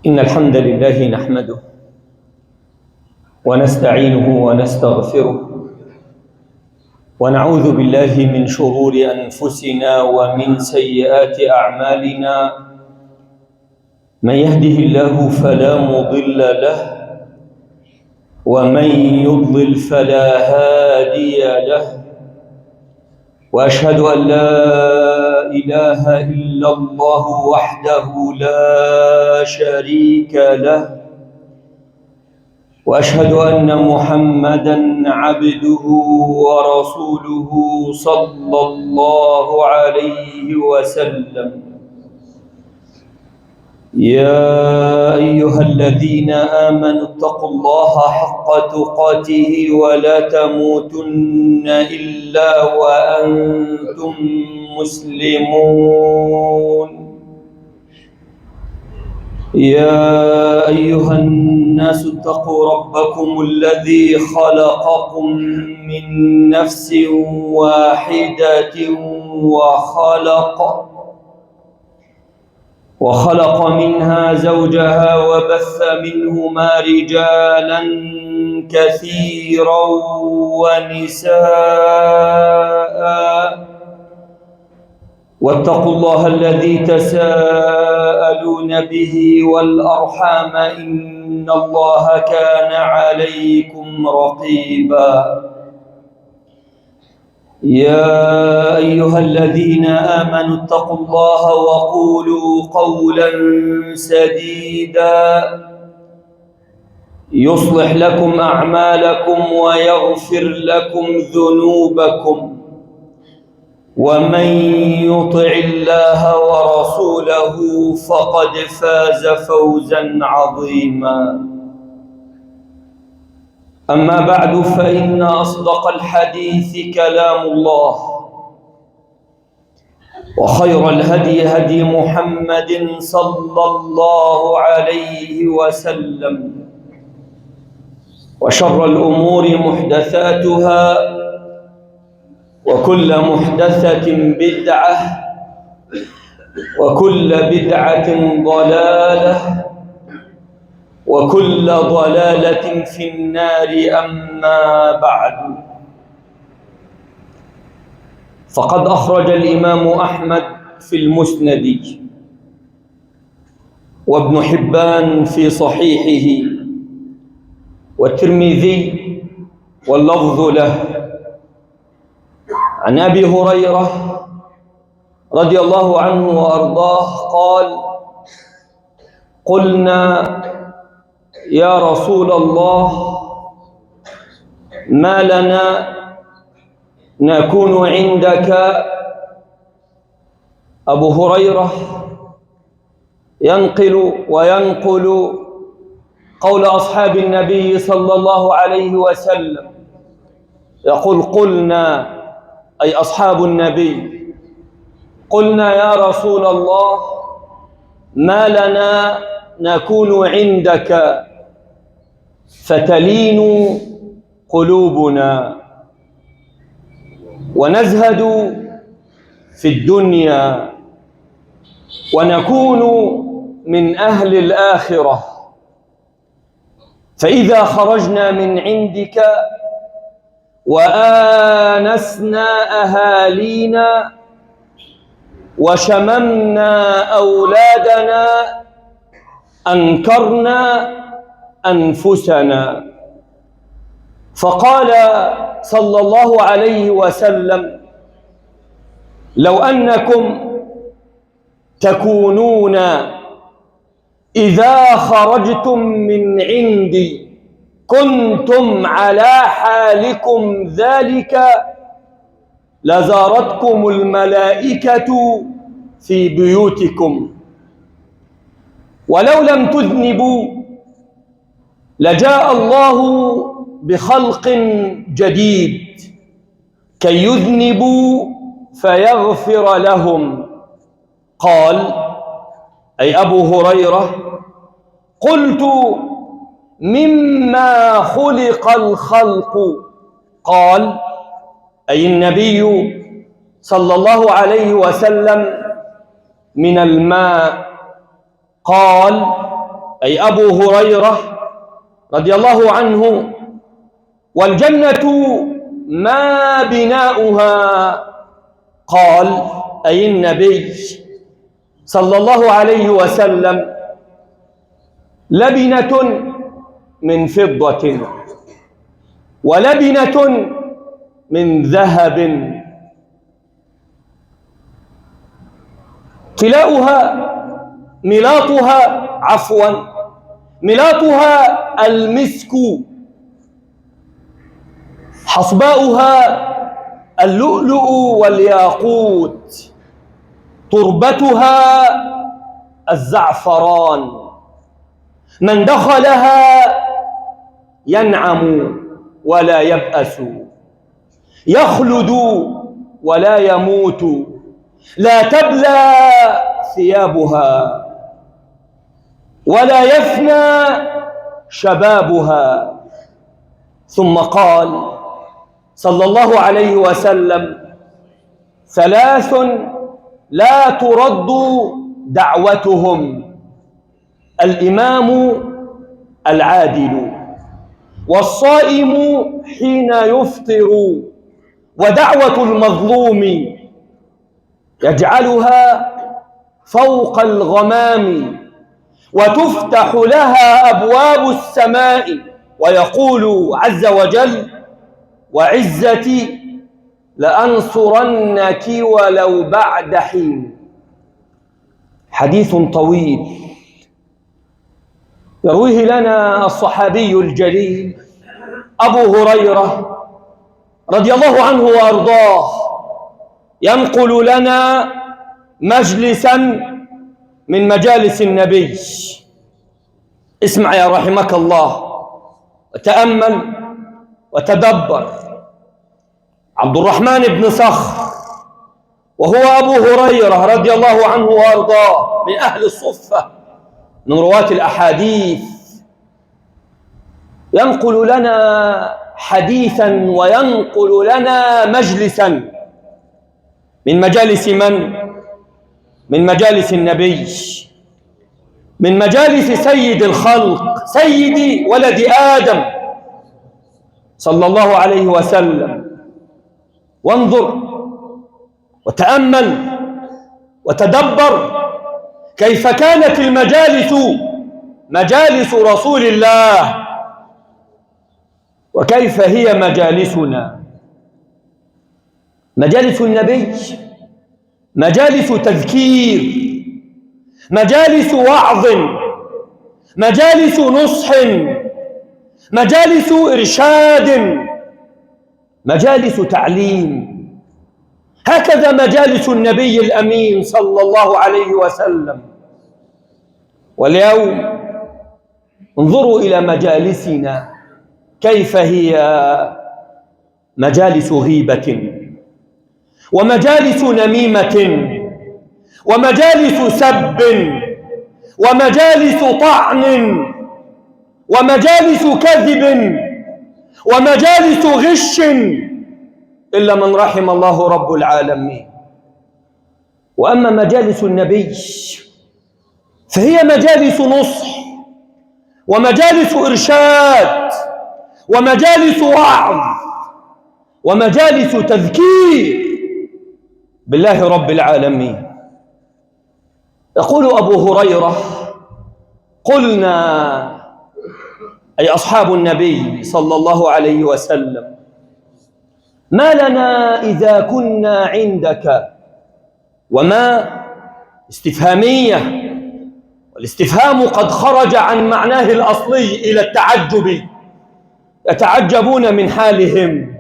إن الحمد لله نحمده ونستعينه ونستغفره ونعوذ بالله من شرور أنفسنا ومن سيئات أعمالنا. من يهده الله فلا مضل له ومن يضلل فلا هادي له، وأشهد أن لا إله إلا الله وحده لا شريك له، وأشهد أن محمدًا عبده ورسوله صلى الله عليه وسلم. يا أيها الذين آمنوا اتقوا الله حق تقاته ولا تموتن إلا وأنتم مسلمون. يا أيها الناس اتقوا ربكم الذي خلقكم من نفس واحدة وخلق منها زوجها وبث منهما رجالا كثيرا ونساء، واتقوا الله الذي تساءلون به والأرحام إن الله كان عليكم رقيبا. يا أيها الذين آمنوا اتقوا الله وقولوا قولا سديدا يصلح لكم أعمالكم ويغفر لكم ذنوبكم، ومن يطع الله ورسوله فقد فاز فوزا عظيما. أما بعد، فإن أصدق الحديث كلام الله، وخير الهدي هدي محمد صلى الله عليه وسلم، وشر الأمور محدثاتها، وكل محدثة بدعة، وكل بدعة ضلالة، وكل ضلالة في النار. أما بعد، فقد أخرج الإمام أحمد في المسند، وابن حبان في صحيحه، والترمذي واللفظ له، عن أبي هريرة رضي الله عنه وأرضاه قال: قلنا يا رسول الله، ما لنا نكون عندك. أبو هريرة ينقل وينقل قول أصحاب النبي صلى الله عليه وسلم، يقول: قلنا، أي أصحاب النبي، قلنا يا رسول الله، ما لنا نكون عندك فتلين قلوبنا ونزهد في الدنيا ونكون من أهل الآخرة، فإذا خرجنا من عندك وآنسنا أهالينا وشممنا أولادنا أنكرنا أنفسنا. فقال صلى الله عليه وسلم: لو أنكم تكونون إذا خرجتم من عندي كنتم على حالكم ذلك لزارتكم الملائكة في بيوتكم، ولو لم تذنبوا لجاء الله بخلق جديد كي يذنبوا فيغفر لهم. قال، أي أبو هريرة: قلت: مما خلق الخلق؟ قال، أي النبي صلى الله عليه وسلم: من الماء. قال، أي أبو هريرة رضي الله عنه: والجنة ما بناؤها؟ قال، أي النبي صلى الله عليه وسلم: لبنة من فضة ولبنة من ذهب، كلاؤها ملاطها المسك، حصباؤها اللؤلؤ والياقوت، تربتها الزعفران، من دخلها ينعم ولا يبأس، يخلد ولا يموت، لا تبلى ثيابها ولا يفنى شبابها. ثم قال صلى الله عليه وسلم: ثلاث لا ترد دعوتهم: الإمام العادل، والصائم حين يفطر، ودعوة المظلوم يجعلها فوق الغمام، وتفتح لها أبواب السماء، ويقول عز وجل: وعزتي لأنصرنك ولو بعد حين. حديث طويل يرويه لنا الصحابي الجليل أبو هريرة رضي الله عنه وأرضاه، ينقل لنا مجلسا من مجالس النبي. اسمع يا رحمك الله وتأمل وتدبر. عبد الرحمن بن صخر، وهو أبو هريرة رضي الله عنه وأرضاه، من أهل الصفة، من رواة الأحاديث، ينقل لنا حديثا وينقل لنا مجلسا من مجالس من؟ من مجالس النبي. من مجالس سيد الخلق، سيد ولد آدم صلى الله عليه وسلم. وانظر وتأمل وتدبر كيف كانت المجالس، مجالس رسول الله، وكيف هي مجالسنا. مجالس النبي مجالس تذكير، مجالس وعظ، مجالس نصح، مجالس إرشاد، مجالس تعليم. هكذا مجالس النبي الأمين صلى الله عليه وسلم. واليوم انظروا إلى مجالسنا كيف هي مجالس غيبة، ومجالس نميمة، ومجالس سب، ومجالس طعن، ومجالس كذب، ومجالس غش، إلا من رحم الله رب العالمين. وأما مجالس النبي فهي مجالس نصح، ومجالس إرشاد، ومجالس وعظ، ومجالس تذكير بالله رب العالمين. يقول أبو هريرة: قلنا، أي أصحاب النبي صلى الله عليه وسلم: ما لنا إذا كنا عندك؟ وما استفهامية، والاستفهام قد خرج عن معناه الأصلي إلى التعجب، يتعجبون من حالهم.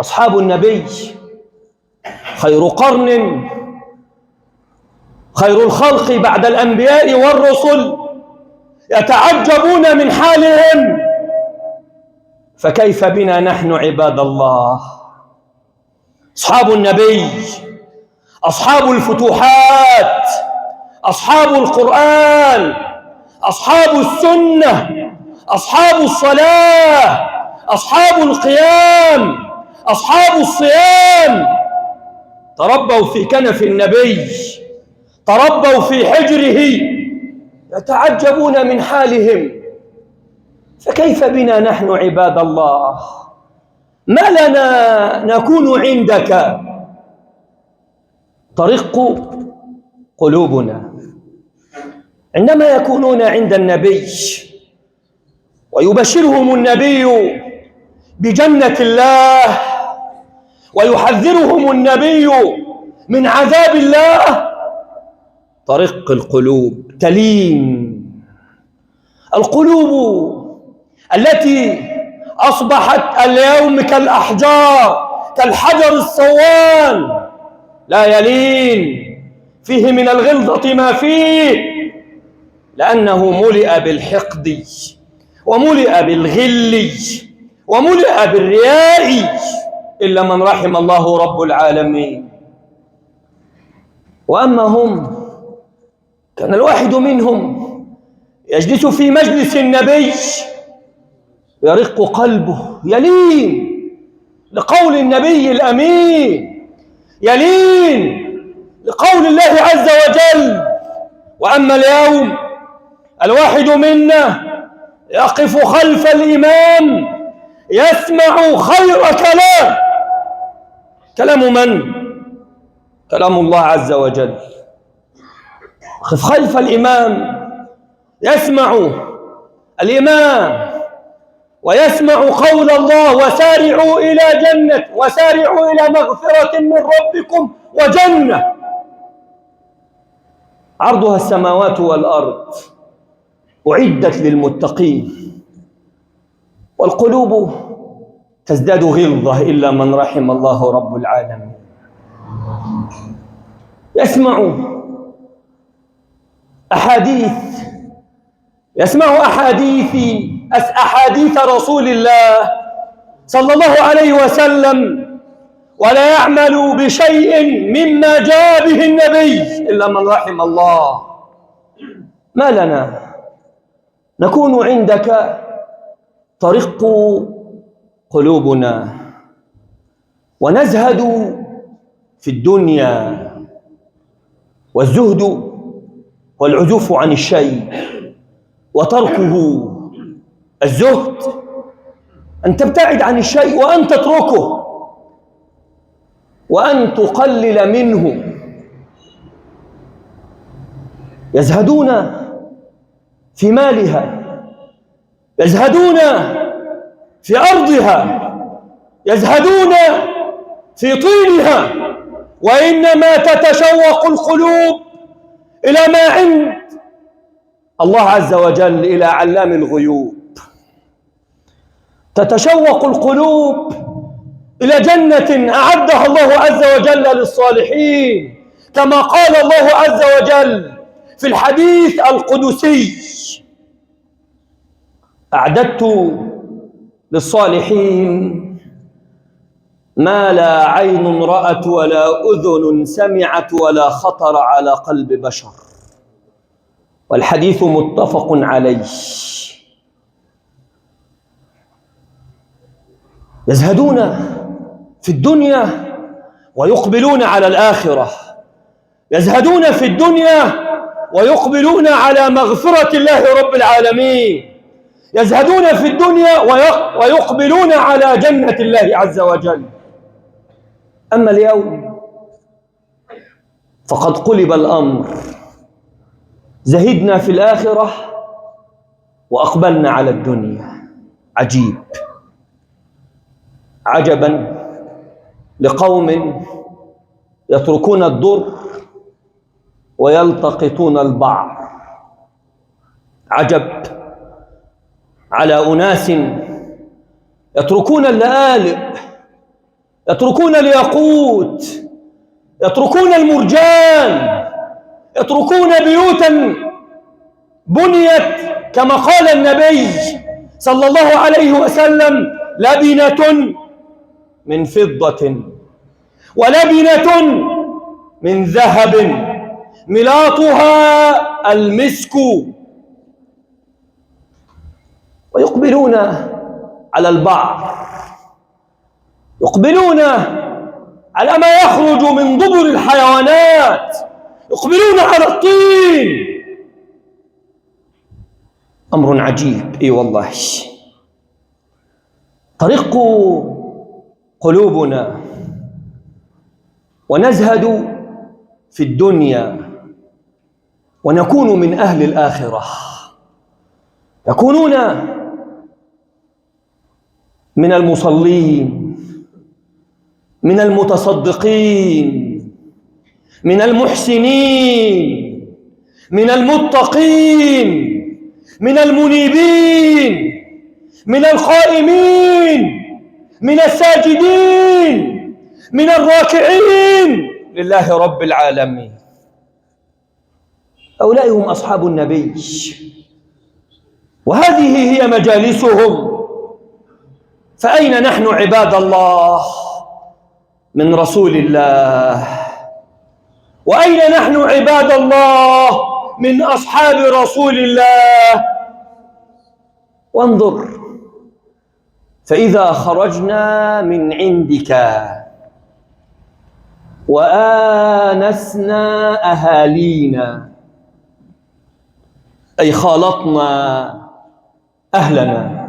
أصحاب النبي خير قرن، خير الخلق بعد الأنبياء والرسل، يتعجبون من حالهم، فكيف بنا نحن عباد الله؟ أصحاب النبي، أصحاب الفتوحات، أصحاب القرآن، أصحاب السنة، أصحاب الصلاة، أصحاب القيام، أصحاب الصيام، تربوا في كنف النبي، تربوا في حجره، يتعجبون من حالهم، فكيف بنا نحن عباد الله؟ ما لنا نكون عندك؟ ترق قلوبنا عندما يكونون عند النبي ويبشرهم النبي بجنة الله، ويحذرهم النبي من عذاب الله. ترق القلوب، تلين القلوب التي أصبحت اليوم كالأحجار، كالحجر الصوان، لا يلين، فيه من الغلظة ما فيه، لأنه ملئ بالحقد، وملئ بالغل، وملئ بالرياء، إلا من رحم الله رب العالمين. وأما هم، كان الواحد منهم يجلس في مجلس النبي يرق قلبه، يلين لقول النبي الأمين، يلين لقول الله عز وجل. وأما اليوم الواحد منا يقف خلف الإمام يسمع خير كلام. كلام من؟ كلام الله عز وجل. يقف خلف الإمام يسمع الإمام ويسمع قول الله: وسارعوا إلى جنة، وسارعوا إلى مغفرة من ربكم وجنة عرضها السماوات والأرض أعدت للمتقين. والقلوب تزداد غلظة إلا من رحم الله رب العالمين. يسمع أحاديث رسول الله صلى الله عليه وسلم، ولا يعمل بشيء مما جاء به النبي إلا من رحم الله. ما لنا نكون عندك؟ ترق قلوبنا ونزهد في الدنيا. والزهد والعزوف عن الشيء وتركه الزهد، أن تبتعد عن الشيء وأن تتركه وأن تقلل منه. يزهدون في مالها، يزهدون في أرضها، يزهدون في طينها، وإنما تتشوق القلوب إلى ما عند الله عز وجل، إلى علام الغيوب. تتشوق القلوب إلى جنة أعدها الله عز وجل للصالحين، كما قال الله عز وجل في الحديث القدسي: أعددت للصالحين ما لا عين رأت ولا أذن سمعت ولا خطر على قلب بشر. والحديث متفق عليه. يزهدون في الدنيا ويقبلون على الآخرة، يزهدون في الدنيا ويقبلون على مغفرة الله رب العالمين، يزهدون في الدنيا ويقبلون على جنة الله عز وجل. أما اليوم فقد قلب الأمر، زهدنا في الآخرة وأقبلنا على الدنيا. عجيب، عجبا لقوم يتركون الضر ويلتقطون البعر. عجب على أناس يتركون اللآلئ، يتركون الياقوت، يتركون المرجان، يتركون بيوتا بنيت كما قال النبي صلى الله عليه وسلم: لبنة من فضة ولبنة من ذهب ملاطها المسك. ويقبلون على البعر، يقبلون على ما يخرج من ضبر الحيوانات، يقبلون على الطين. أمر عجيب. إي والله. طريق قلوبنا ونزهد في الدنيا ونكون من أهل الآخرة، يكونون من المصلين، من المتصدقين، من المحسنين، من المتقين، من المنيبين، من القائمين، من الساجدين، من الراكعين لله رب العالمين. هؤلاء هم أصحاب النبي، وهذه هي مجالسهم. فأين نحن عباد الله من رسول الله؟ وأين نحن عباد الله من أصحاب رسول الله؟ وانظر، فإذا خرجنا من عندك وآنسنا أهالينا، أي خالطنا أهلنا،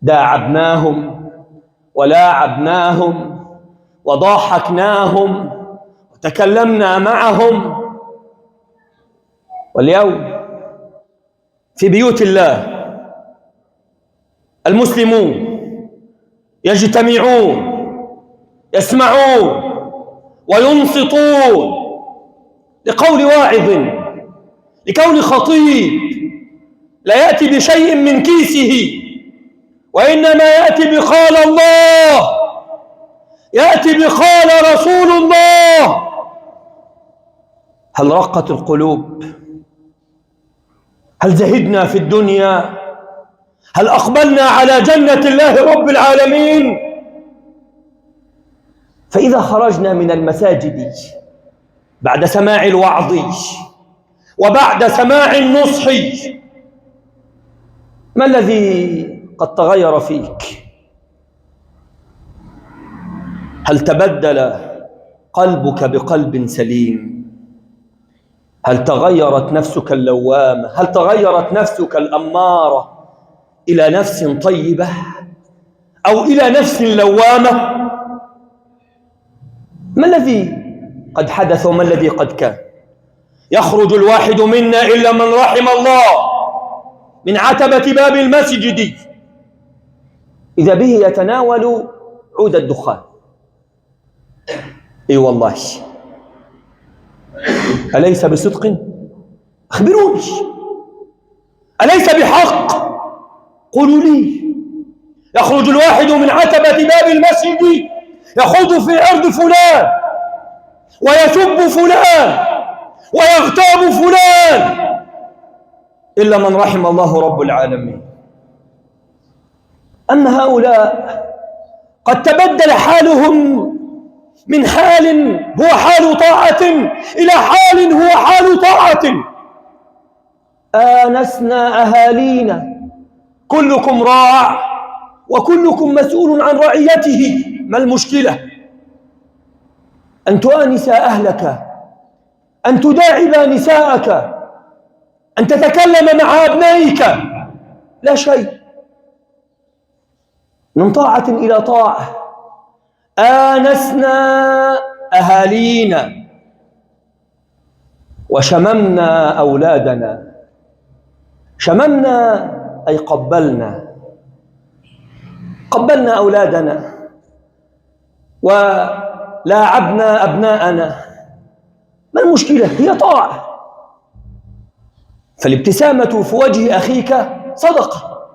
داعبناهم ولاعبناهم وضاحكناهم وتكلمنا معهم. واليوم في بيوت الله المسلمون يجتمعون، يسمعون وينصتون لقول واعظ، لقول خطيب، لا يأتي بشيء من كيسه، وإنما يأتي بقال الله، يأتي بقال رسول الله. هل رقت القلوب؟ هل زهدنا في الدنيا؟ هل أقبلنا على جنة الله رب العالمين؟ فإذا خرجنا من المساجد بعد سماع الوعظ وبعد سماع النصح، ما الذي قد تغير فيك؟ هل تبدل قلبك بقلب سليم؟ هل تغيرت نفسك اللوامة؟ هل تغيرت نفسك الأمارة إلى نفس طيبة أو إلى نفس لوامة؟ ما الذي قد حدث وما الذي قد كان؟ يخرج الواحد منا إلا من رحم الله من عتبة باب المسجد إذا به يتناول عود الدخان. إي والله، أليس بصدق؟ أخبروني، أليس بحق؟ قولوا لي. يخرج الواحد من عتبة باب المسجد يخوض في عرض فلان ويسب فلان ويغتاب فلان إلا من رحم الله رب العالمين. أما هؤلاء قد تبدل حالهم من حال هو حال طاعة إلى حال هو حال طاعة. آنسنا أهالينا، كلكم راع وكلكم مسؤول عن رعيته. ما المشكلة؟ أن تؤانس أهلك، أن تداعب نساءك، أن تتكلم مع أبنائك، لا شيء. من طاعة إلى طاعة. آنسنا أهالينا وشممنا أولادنا. شممنا أي قبلنا أولادنا ولاعبنا أبناءنا. ما المشكلة؟ هي طاعة. فالابتسامة في وجه أخيك صدقة،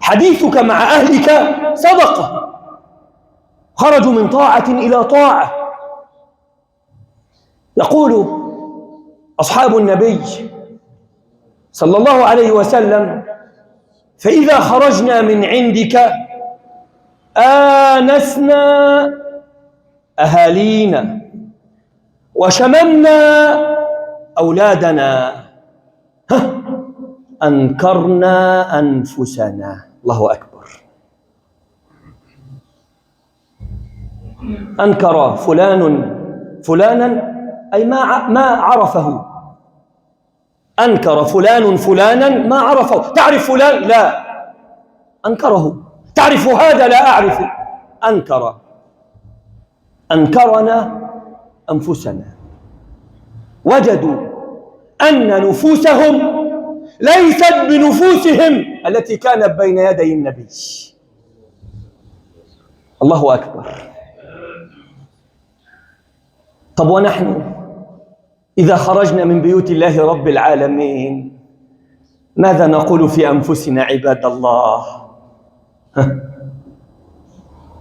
حديثك مع أهلك صدقة. خرجوا من طاعة إلى طاعة. يقول أصحاب النبي صلى الله عليه وسلم: فإذا خرجنا من عندك آنسنا أهالينا وشممنا أولادنا أنكرنا أنفسنا. الله أكبر. أنكر فلان فلانا أي ما عرفه. أنكر فلان فلانا ما عرفه. تعرف فلان؟ لا، أنكره. تعرف هذا؟ لا أعرف. أنكرنا أنفسنا. وجدوا أن نفوسهم ليست بنفوسهم التي كانت بين يدي النبي. الله أكبر. طب ونحن إذا خرجنا من بيوت الله رب العالمين ماذا نقول في أنفسنا عباد الله؟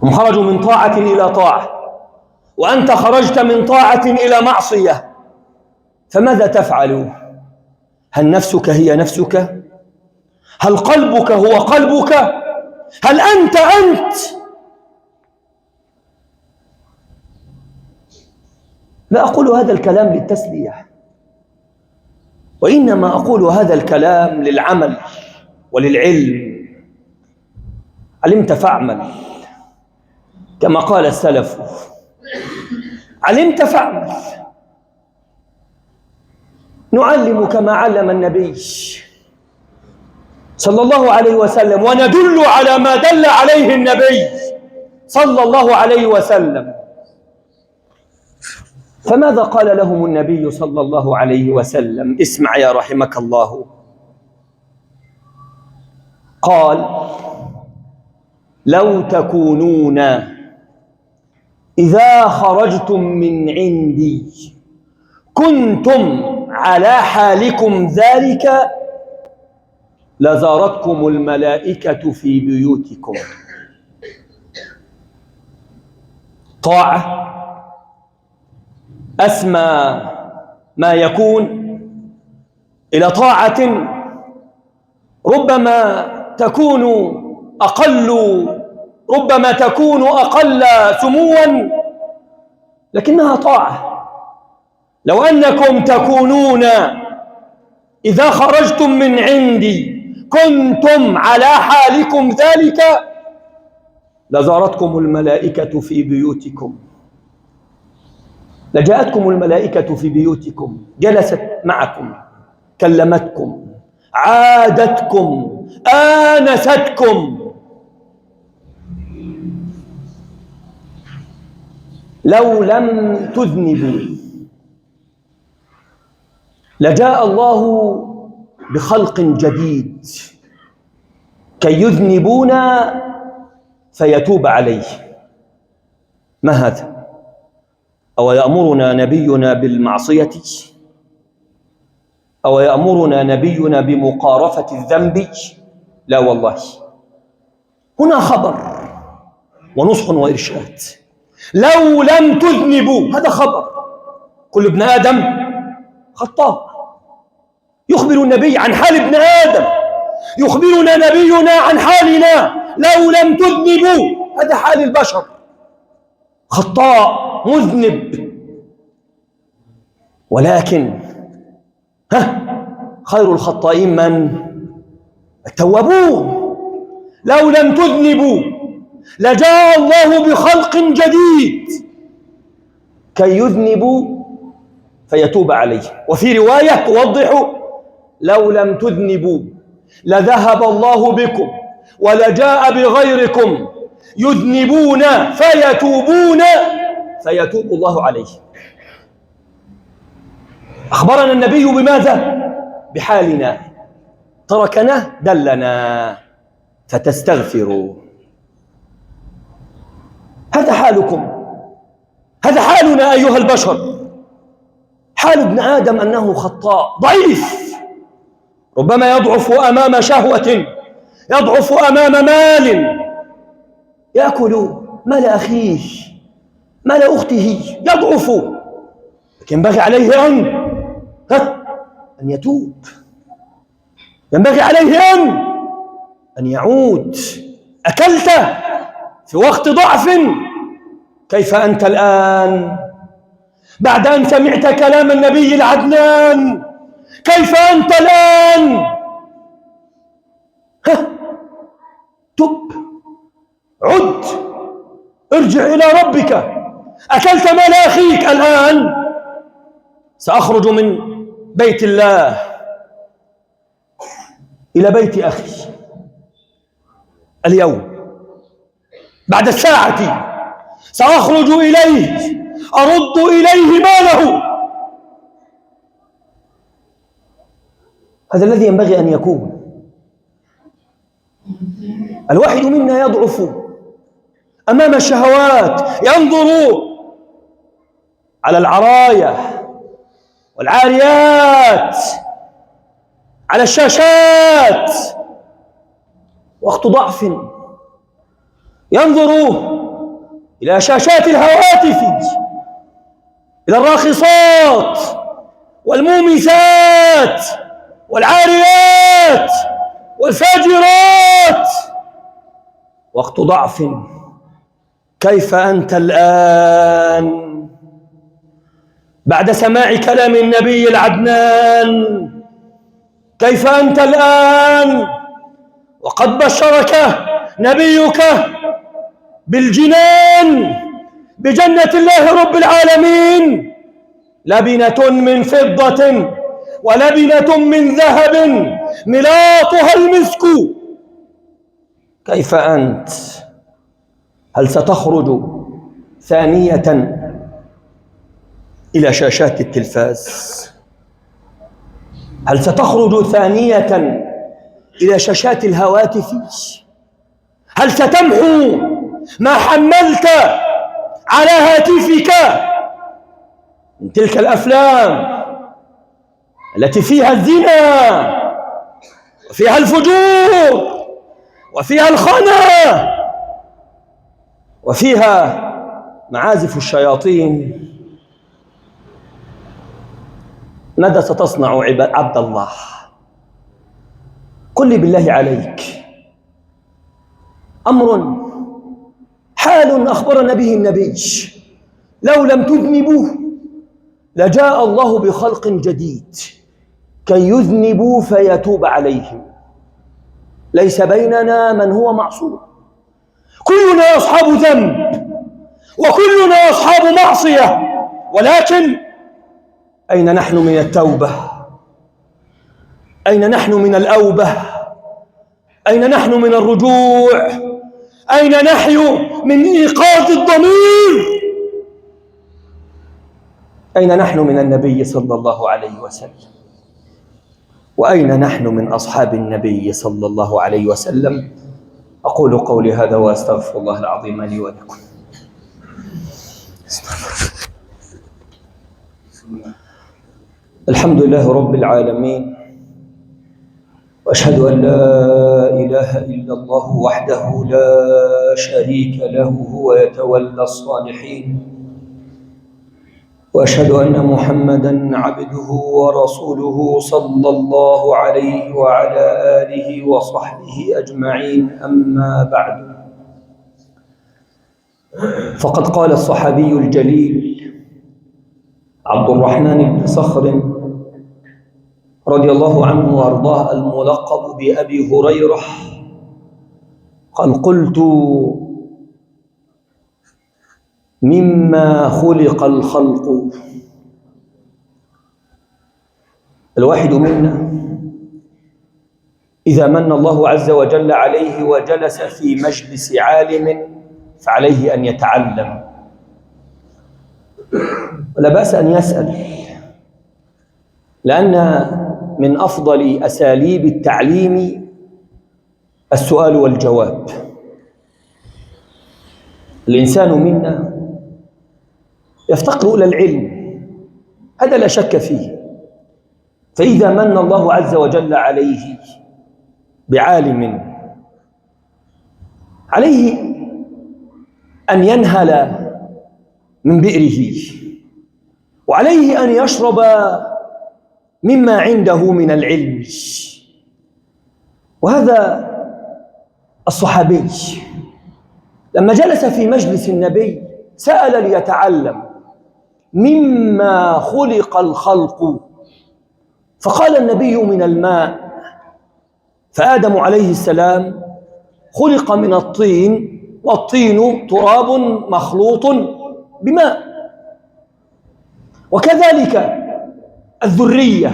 هم خرجوا من طاعة إلى طاعة وأنت خرجت من طاعة إلى معصية، فماذا تفعل؟ هل نفسك هي نفسك؟ هل قلبك هو قلبك؟ هل أنت؟ لا أقول هذا الكلام للتسلية، وإنما أقول هذا الكلام للعمل وللعلم. علمت فاعمل كما قال السلف. علمت فاعمل. نعلم كما علم النبي صلى الله عليه وسلم، وندل على ما دل عليه النبي صلى الله عليه وسلم. فماذا قال لهم النبي صلى الله عليه وسلم؟ اسمع يا رحمك الله. قال: لو تكونون إذا خرجتم من عندي كنتم على حالكم ذلك لزارتكم الملائكة في بيوتكم. طاعة أسمى ما يكون إلى طاعة ربما تكون أقل سموا، لكنها طاعة. لو أنكم تكونون إذا خرجتم من عندي كنتم على حالكم ذلك لزارتكم الملائكة في بيوتكم. لجاءتكم الملائكة في بيوتكم، جلست معكم، كلمتكم، عادتكم، آنستكم. لو لم تذنبوا لجاء الله بخلق جديد كي يذنبون فيتوب عليه. ما هذا؟ أو يأمرنا نبينا بالمعصية؟ أو يأمرنا نبينا بمقارفة الذنب؟ لا والله، هنا خبر ونصح وإرشاد. لو لم تذنبوا، هذا خبر. كل ابن آدم خطاء. يخبر النبي عن حال ابن آدم، يخبرنا نبينا عن حالنا. لو لم تذنبوا، هذا حال البشر، خطاء مذنب. ولكن خير الخطائين من؟ التوابون. لو لم تذنبوا لجاء الله بخلق جديد كي يذنبوا فيتوب عليه. وفي رواية توضح: لو لم تذنبوا لذهب الله بكم ولجاء بغيركم يذنبون فيتوبون فيتوب الله عليه. أخبرنا النبي بماذا؟ بحالنا، تركنا دلنا فتستغفروا. هذا حالكم، هذا حالنا أيها البشر. حال ابن آدم أنه خطاء ضعيف، ربما يضعف أمام شهوة، يضعف أمام مال، يأكل مال أخيه، مال أخته، يضعف. لكن ينبغي عليه أن يتوب، ينبغي عليه أن يعود. أكلت في وقت ضعف، كيف أنت الآن بعد أن سمعت كلام النبي العدنان؟ كيف أنت الآن؟ تب، عد، ارجع إلى ربك. أكلت مال أخيك، الآن سأخرج من بيت الله إلى بيت أخي اليوم، بعد الساعة سأخرج إليه أرد إليه ماله. هذا الذي ينبغي أن يكون. الواحد منا يضعف أمام الشهوات، ينظر على العراية والعاريات على الشاشات وقت ضعف، ينظر إلى شاشات الهواتف، إلى الراخصات والمومسات والعاريات والفاجرات، وقت ضعف. كيف أنت الآن بعد سماع كلام النبي العدنان؟ كيف أنت الآن وقد بشرك نبيك بالجنان، بجنة الله رب العالمين، لبنة من فضة ولبنة من ذهب ملاطها المسك. كيف أنت؟ هل ستخرج ثانية إلى شاشات التلفاز؟ هل ستخرج ثانية إلى شاشات الهواتف؟ هل ستمحو ما حملت على هاتفك من تلك الأفلام التي فيها الزنا وفيها الفجور وفيها الخنا وفيها معازف الشياطين؟ ماذا ستصنع عبد الله؟ قل لي بالله عليك. أمر، حال أخبرنا به النبي: لو لم تذنبوا لجاء الله بخلق جديد كي يذنبوا فيتوب عليهم. ليس بيننا من هو معصوم، كلنا أصحاب ذنب وكلنا أصحاب معصية، ولكن أين نحن من التوبة؟ أين نحن من الأوبة؟ أين نحن من الرجوع؟ أين نحن من إيقاظ الضمير؟ أين نحن من النبي صلى الله عليه وسلم؟ وأين نحن من أصحاب النبي صلى الله عليه وسلم؟ أقول قولي هذا وأستغفر الله العظيم لي ولكم. الحمد لله رب العالمين، وأشهد أن لا إله إلا الله وحده لا شريك له هو يتولى الصالحين، وأشهد أن محمدًا عبده ورسوله صلى الله عليه وعلى آله وصحبه أجمعين، أما بعد، فقد قال الصحابي الجليل عبد الرحمن بن صخر رضي الله عنه وارضاه الملقب بأبي هريرة قال: قلت مما خلق الخلق. الواحد منا إذا من الله عز وجل عليه وجلس في مجلس عالم فعليه أن يتعلم، ولا بأس أن يسأل، لأن من أفضل أساليب التعليم السؤال والجواب. الإنسان منا يفتقر إلى العلم، هذا لا شك فيه، فإذا من الله عز وجل عليه بعالم عليه أن ينهل من بئره، وعليه أن يشرب مما عنده من العلم. وهذا الصحابي لما جلس في مجلس النبي سأل ليتعلم مما خلق الخلق، فقال النبي: من الماء. فآدم عليه السلام خلق من الطين، والطين تراب مخلوط بماء، وكذلك الذرية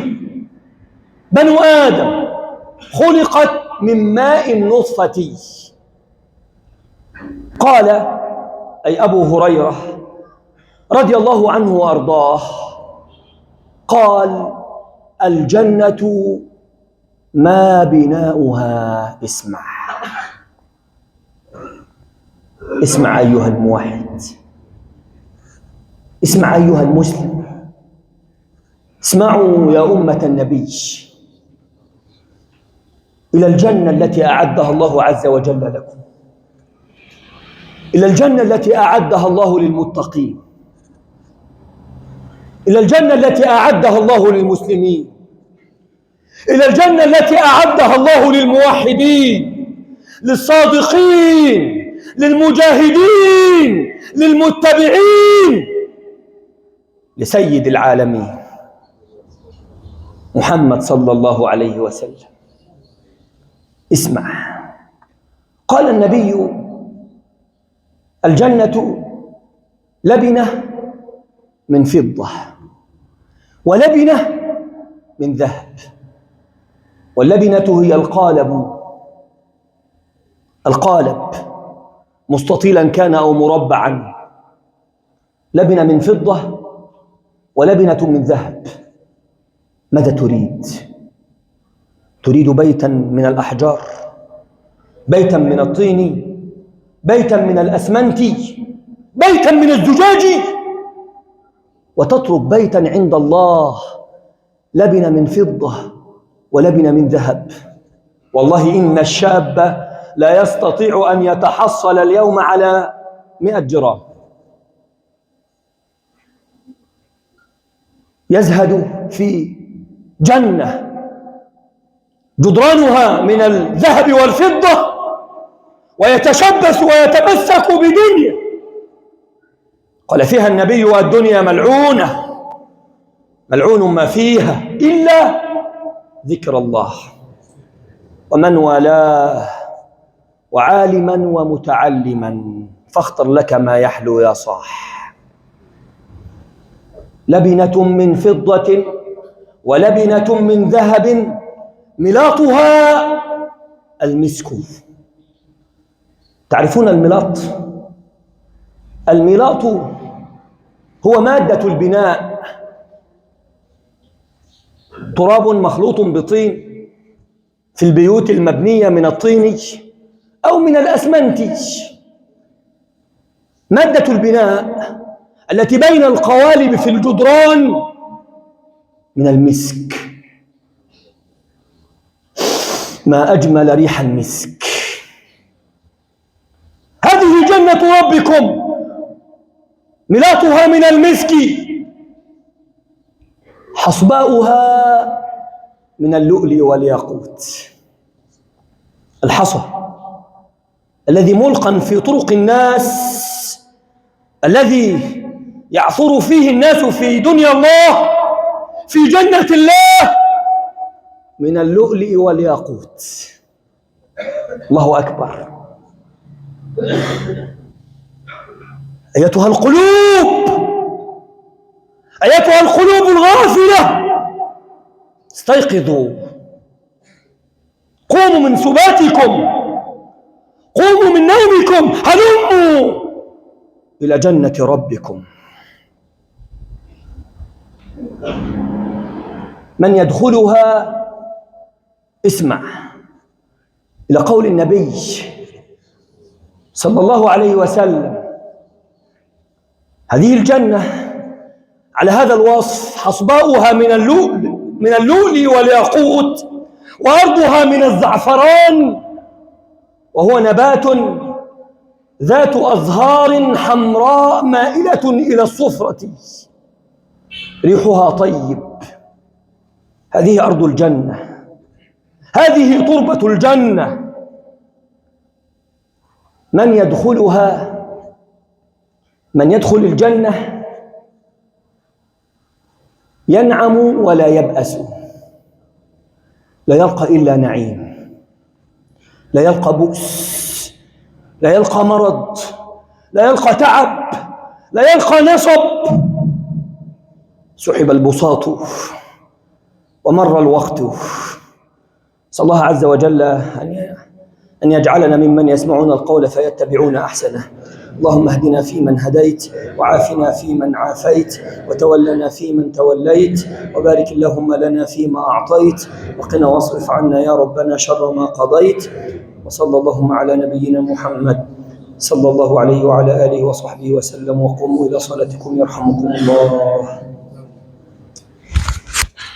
بنو آدم خلقت من ماء نطفة. قال أي أبو هريرة رضي الله عنه وأرضاه، قال: الجنة ما بناؤها. اسمع أيها الموحد، اسمع أيها المسلم، اسمعوا يا أمة النبي إلى الجنة التي أعدها الله عز وجل لكم، إلى الجنة التي أعدها الله للمتقين، إلى الجنة التي أعدها الله للمسلمين، إلى الجنة التي أعدها الله للموحدين، للصادقين، للمجاهدين، للمتبعين لسيد العالمين محمد صلى الله عليه وسلم. اسمع، قال النبي: الجنة لبنة من فضة، ولبنة من ذهب، واللبنة هي القالب مستطيلا كان أو مربعا، لبنة من فضة ولبنة من ذهب. ماذا تريد؟ تريد بيتا من الأحجار، بيتا من الطين، بيتا من الأسمنت، بيتا من الزجاج، وتترك بيتا عند الله لبنة من فضة ولبنة من ذهب. والله إن الشاب لا يستطيع أن يتحصل اليوم على 100 جرام، يزهد في جنة جدرانها من الذهب والفضة، ويتشبث ويتمسك بدنيا قال فيها النبي: والدنيا ملعونة، ملعون ما فيها إلا ذكر الله ومن والاه وعالما ومتعلما، فاختر لك ما يحلو يا صاح. لبنة من فضة ولبنة من ذهب ملاطها المسك. تعرفون الملاط؟ الملاط هو مادة البناء، تراب مخلوط بطين في البيوت المبنية من الطين أو من الأسمنت. مادة البناء التي بين القوالب في الجدران من المسك. ما أجمل ريح المسك. هذه جنة ربكم ملاطها من المسك حصباؤها من اللؤلؤ والياقوت. الحصى الذي ملقا في طرق الناس، الذي يعثر فيه الناس في دنيا الله، في جنة الله، من اللؤلؤ والياقوت. الله أكبر. أيتها القلوب، أيتها القلوب الغافلة، استيقظوا، قوموا من سباتكم، قوموا من نومكم، هلموا إلى جنة ربكم. من يدخلها، اسمع إلى قول النبي صلى الله عليه وسلم: هذه الجنة على هذا الوصف حصباؤها من اللؤلؤ والياقوت، وأرضها من الزعفران، وهو نبات ذات أزهار حمراء مائلة إلى الصفرة، ريحها طيب. هذه أرض الجنة، هذه تربة الجنة. من يدخلها، من يدخل الجنة ينعم ولا يبأس، لا يلقى إلا نعيم، لا يلقى بؤس، لا يلقى مرض، لا يلقى تعب، لا يلقى نصب. سحب البساط ومر الوقت. صلى الله عز وجل أن يجعلنا ممن يسمعون القول فيتبعون أحسنه. اللهم اهدنا فيمن هديت، وعافنا فيمن عافيت، وتولنا فيمن توليت، وبارك اللهم لنا فيما أعطيت، وقنا واصرف عنا يا ربنا شر ما قضيت. وصلى اللهم على نبينا محمد صلى الله عليه وعلى آله وصحبه وسلم. وقوموا إلى صلاتكم يرحمكم الله.